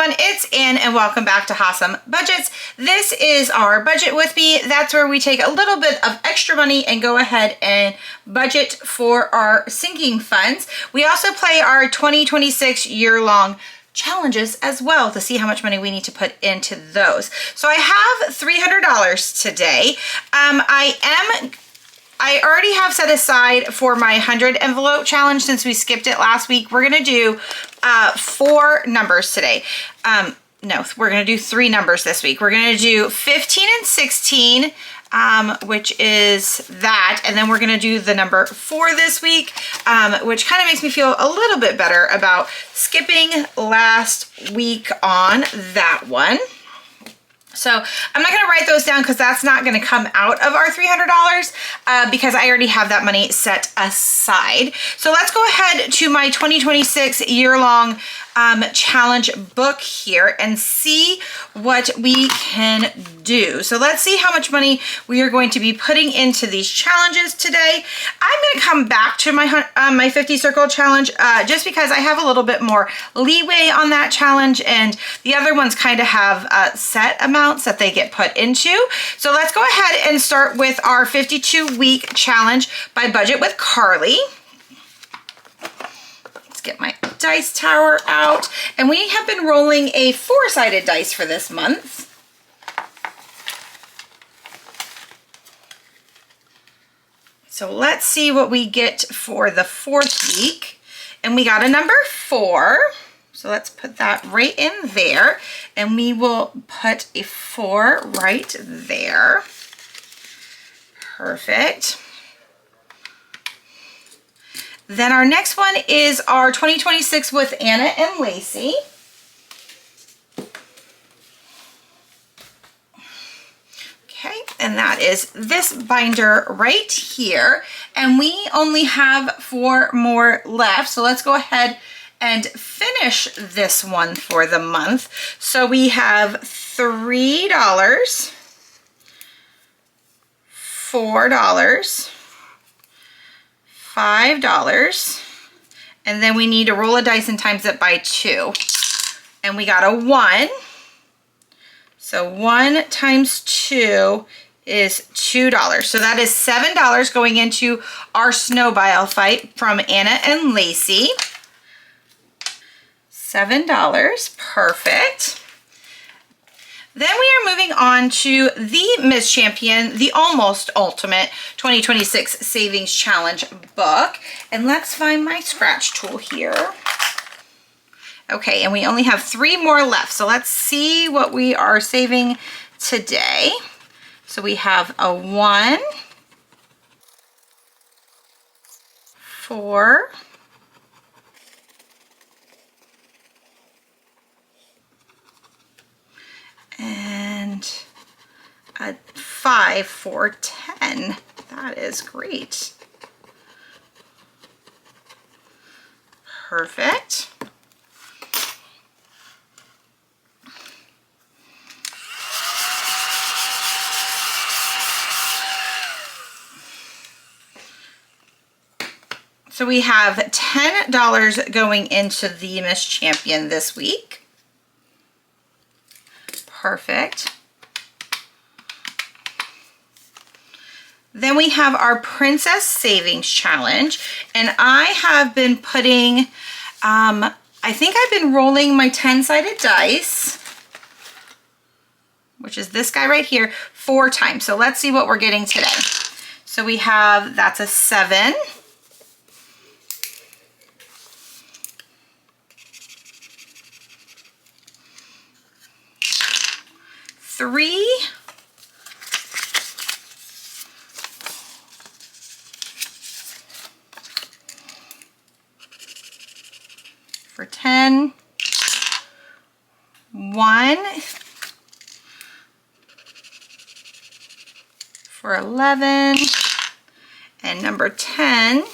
everyone, it's Ann and welcome back to Hawesome Budgets. This is our Budget With Me. That's where we take a little bit of extra money and go ahead and budget for our sinking funds. We also play our 2026 year-long challenges as well to see how much money we need to put into those. So I have $300 today. I already have set aside for my 100 envelope challenge since we skipped it last week. We're gonna do 4 numbers today. No, we're gonna do 3 numbers this week. We're gonna do 15 and 16, which is that. And then we're gonna do the number 4 this week, which kind of makes me feel a little bit better about skipping last week on that one. So I'm not going to write those down because that's not going to come out of our $300 because I already have that money set aside. So let's go ahead to my 2026 year-long challenge book here and see what we can do. So let's see how much money we are going to be putting into these challenges today. I'm going to come back to my 50 circle challenge just because I have a little bit more leeway on that challenge, and the other ones kind of have set amounts that they get put into. So let's go ahead and start with our 52-week challenge by Budget with Carly. Get my dice tower out, and we have been rolling a 4-sided dice for this month. So let's see what we get for the 4th week, and we got a number 4, so let's put that right in there, and we will put a 4 right there. Perfect. Then our next one is our 2026 with Anna and Lacey. Okay, and that is this binder right here. And we only have 4 more left. So let's go ahead and finish this one for the month. So we have $3, $4, $5, and then we need to roll a dice and times it by 2. And we got a 1. So 1 times 2 is $2. So that is $7 going into our snowball fight from Anna and Lacey. $7, perfect. Then we are moving on to the Miss Champion, the Almost Ultimate 2026 Savings Challenge book. And let's find my scratch tool here. Okay, and we only have 3 more left. So let's see what we are saving today. So we have a 1, 4, and a 5 for 10. That is great. Perfect. So we have $10 going into the Miss Champion this week. Perfect. Then we have our Princess Savings Challenge, and I have been putting, I think I've been rolling my 10-sided dice, which is this guy right here, 4 times. So let's see what we're getting today. So we have, that's a 7. 3, for 10, 1 for 11, and number 10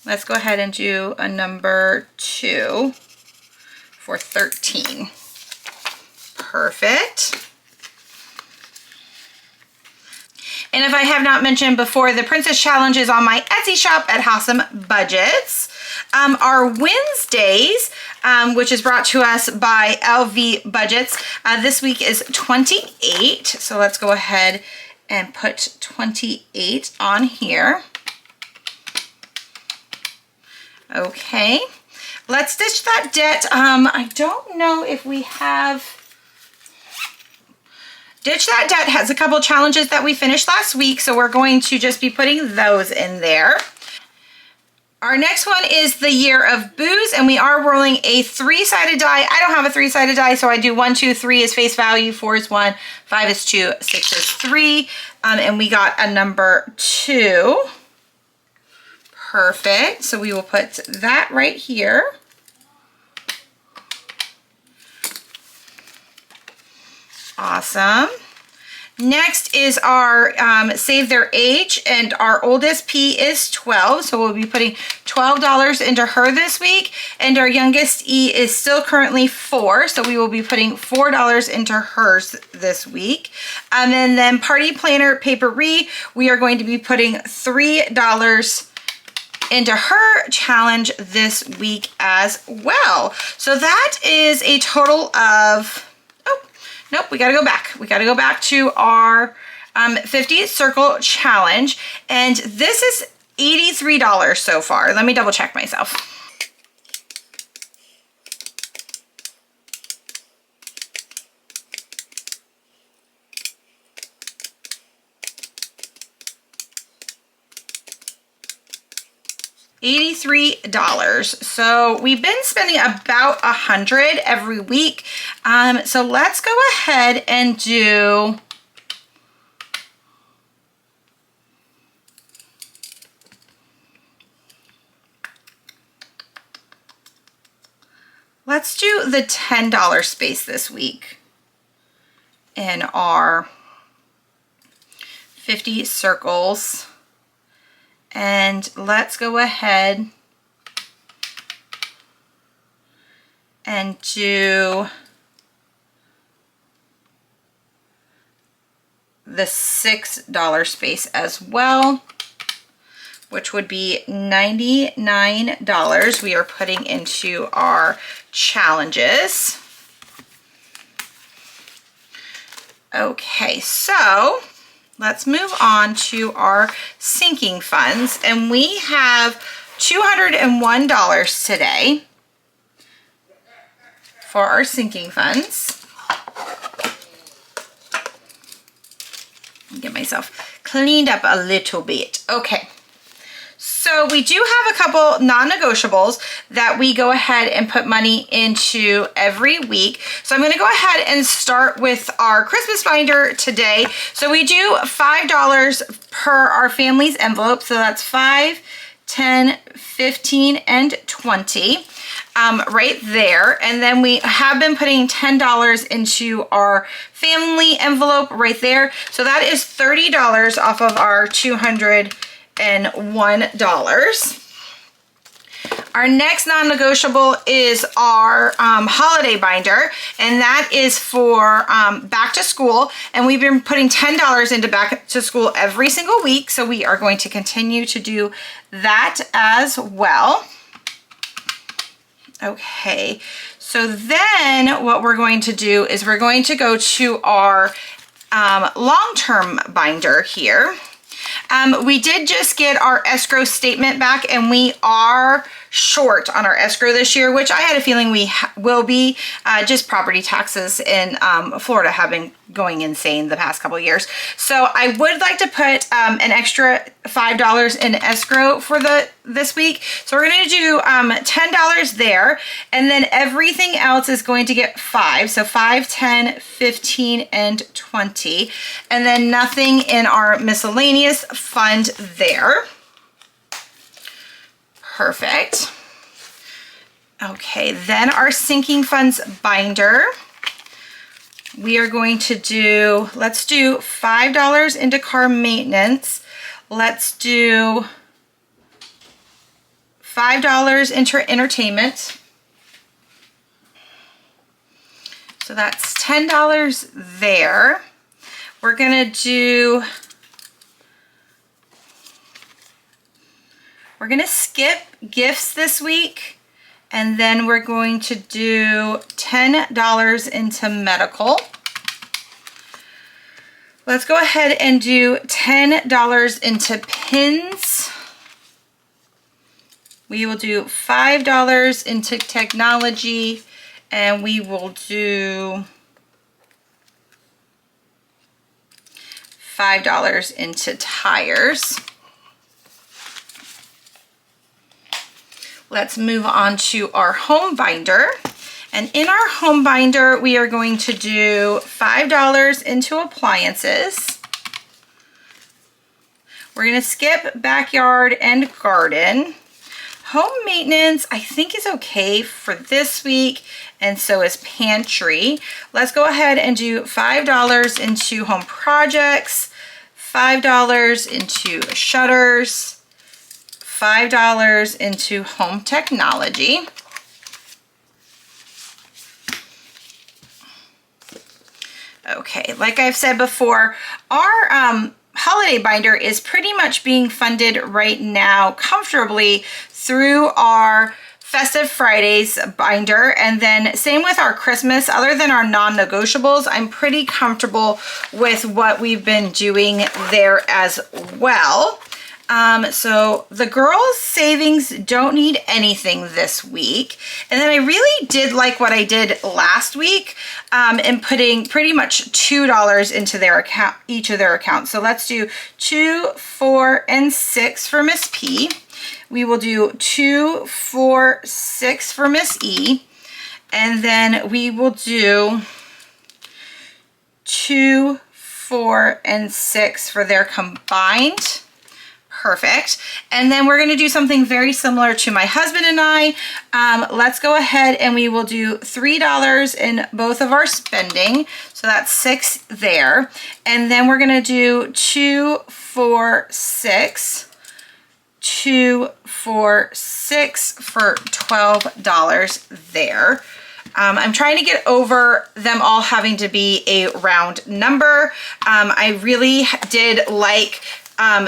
let's go ahead and do a number 2 for 13. Perfect. And if I have not mentioned before, the Princess Challenge is on my Etsy shop at Hawesome Budgets. Our Wednesdays, which is brought to us by LV Budgets, this week is 28. So let's go ahead and put 28 on here. Okay, let's ditch that debt. I don't know if we have... Ditch That Debt has a couple challenges that we finished last week, so we're going to just be putting those in there. Our next one is the Year of Booze, and we are rolling a 3-sided die. I don't have a 3-sided die, so I do 1, 2, 3 is face value, 4 is 1, 5 is 2, 6 is 3, and we got a number 2. Perfect. So we will put that right here. Awesome. Next is our Save Their Age, and our oldest P is 12, so we'll be putting $12 into her this week, and our youngest E is still currently 4, so we will be putting $4 into hers this week. And then Party Planner Paperie, we are going to be putting $3 into her challenge this week as well. So that is a total of... Nope, we gotta go back. We gotta go back to our 50 circle challenge. And this is $83 so far. Let me double check myself. $83. So we've been spending about $100 every week. So let's go ahead and do the $10 space this week in our 50 circles. And let's go ahead and do the $6 space as well, which would be $99 we are putting into our challenges. Okay, so let's move on to our sinking funds, and we have $201 today for our sinking funds. Get myself cleaned up a little bit. Okay, so we do have a couple non-negotiables that we go ahead and put money into every week. So I'm going to go ahead and start with our Christmas binder today. So we do $5 per our family's envelope. So that's 5, 10, 15, and 20 right there. And then we have been putting $10 into our family envelope right there. So that is $30 off of our $201. Our next non-negotiable is our holiday binder, and that is for back to school, and we've been putting $10 into back to school every single week, so we are going to continue to do that as well. Okay, so then what we're going to do is we're going to go to our long-term binder here. We did just get our escrow statement back, and we are short on our escrow this year, which I had a feeling we will be. Just property taxes in Florida have been going insane the past couple of years. So I would like to put an extra $5 in escrow for this week. So we're going to do $10 there, and then everything else is going to get 5. So 5, 10, 15, and 20, and then nothing in our miscellaneous fund there. Perfect. Okay, then our sinking funds binder. We are going to do, let's do $5 into car maintenance. Let's do $5 into entertainment. So that's $10 there. We're gonna do We're gonna skip gifts this week, and then we're going to do $10 into medical. Let's go ahead and do $10 into pins. We will do $5 into technology, and we will do $5 into tires. Let's move on to our home binder. And in our home binder, we are going to do $5 into appliances. We're going to skip backyard and garden. Home maintenance, I think, is okay for this week, and so is pantry. Let's go ahead and do $5 into home projects, $5 into shutters, $5 into home technology. Okay, like I've said before, our holiday binder is pretty much being funded right now comfortably through our Festive Fridays binder, and then same with our Christmas. Other than our non-negotiables, I'm pretty comfortable with what we've been doing there as well. So the girls' savings don't need anything this week. And then I really did like what I did last week in putting pretty much $2 into their account, each of their accounts. So let's do 2, 4, and 6 for Miss P. We will do 2, 4, 6 for Miss E. And then we will do 2, 4, and 6 for their combined. Perfect. And then we're going to do something very similar to my husband and I. Let's go ahead and we will do $3 in both of our spending. So that's 6 there. And then we're going to do 2, 4, 6. 2, 4, 6 for $12 there. I'm trying to get over them all having to be a round number. I really did like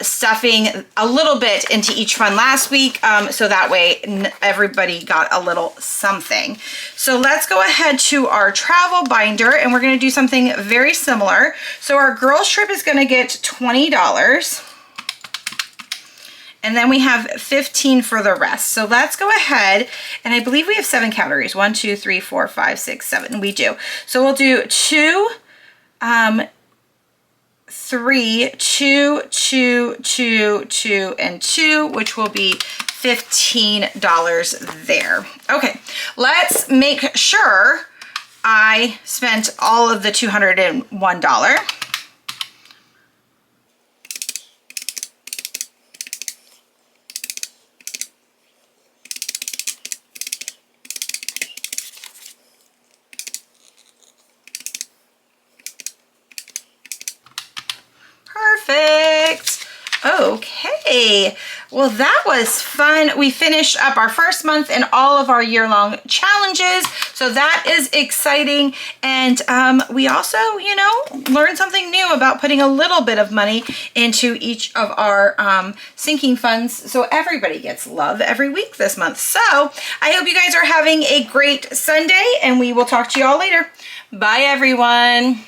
stuffing a little bit into each fund last week, so that way everybody got a little something. So let's go ahead to our travel binder, and we're going to do something very similar. So our girls trip is going to get $20, and then we have 15 for the rest. So let's go ahead, and I believe we have 7 categories. 1, 2, 3, 4, 5, 6, 7. We do. So we'll do 2, 3, 2, 2, 2, 2, and 2, which will be $15 there. Okay, let's make sure I spent all of the $201. Perfect. Okay. Well, that was fun. We finished up our first month and all of our year-long challenges. So that is exciting. And we also, you know, learned something new about putting a little bit of money into each of our sinking funds. So everybody gets love every week this month. So I hope you guys are having a great Sunday, and we will talk to you all later. Bye, everyone.